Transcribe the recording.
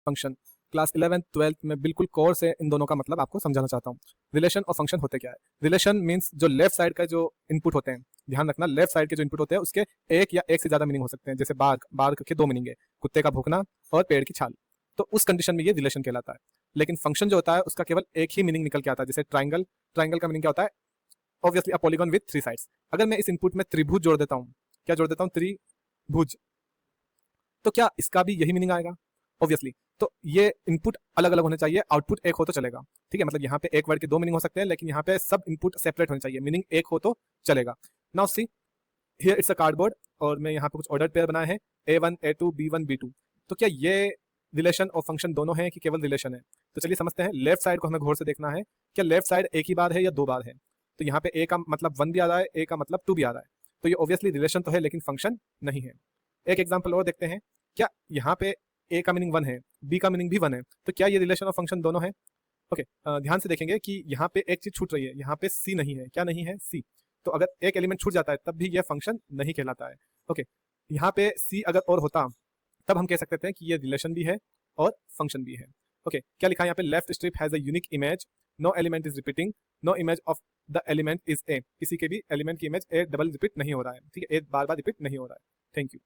Function class 11th 12th में बिल्कुल core से इन दोनों का मतलब आपको समझाना चाहता हूँ। रिलेशन और फंक्शन होते क्या है? रिलेशन मीन्स जो लेफ्ट साइड का जो इनपुट होते हैं, ध्यान रखना लेफ्ट साइड के जो इनपुट होते हैं उसके एक या एक से ज्यादा मीनिंग हो सकते हैं। जैसे बाघ, बाघ के दो मीनिंग है, कुत्ते का भौंकना और पेड़ की छाल। तो उस कंडीशन में ये रिलेशन कहलाता है। लेकिन फंक्शन जो होता है उसका केवल एक ही मीनिंग निकल के आता है। जैसे ट्राइंगल, ट्राइंगल का मीनिंग क्या होता है? Obviously a polygon with 3 sides. अगर मैं इस इनपुट में त्रिभुज जोड़ देता हूँ, क्या जोड़ देता हूँ? त्रिभुज, तो क्या इसका भी यही मीनिंग आएगा? ऑब्वियसली। तो ये इनपुट अलग अलग होने चाहिए, आउटपुट एक हो तो चलेगा। ठीक है, मतलब यहाँ पे एक वर्ड के दो मीनिंग हो सकते हैं, लेकिन यहाँ पे सब इनपुट सेपरेट होने चाहिए, मीनिंग एक हो तो चलेगा। Now see here it's a cardboard और मैं यहाँ पे कुछ ऑर्डर पेयर बनाए हैं, A1 A2 B1 B2। तो क्या ये रिलेशन और फंक्शन दोनों हैं कि केवल रिलेशन है? तो चलिए समझते हैं। लेफ्ट साइड को हमें गौर से देखना है, क्या लेफ्ट साइड एक ही बार है या दो बार है? तो यहाँ पे ए का मतलब 1 भी आ रहा है, ए का मतलब 2 भी आ रहा है। तो ये ऑब्वियसली रिलेशन तो है लेकिन फंक्शन नहीं है। एक एग्जाम्पल और देखते हैं, क्या यहाँ पे ए का मीनिंग 1 है, बी का मीनिंग भी 1 है, तो क्या ये रिलेशन और फंक्शन दोनों है? ओके, ध्यान से देखेंगे कि यहाँ पे एक चीज छूट रही है, यहाँ पे सी नहीं है। क्या नहीं है? सी। तो अगर एक एलिमेंट छूट जाता है तब भी यह फंक्शन नहीं कहलाता है। ओके, यहाँ पे सी अगर और होता तब हम कह सकते थे कि ये रिलेशन भी है और फंक्शन भी है। ओके, क्या लिखा है यहाँ पे? Left strip has a unique image, no element is repeating, no image of the element is A. किसी के भी एलिमेंट की इमेज ए डबल रिपीट नहीं हो रहा है। ठीक है, ए बार बार रिपीट नहीं हो रहा है। Thank you.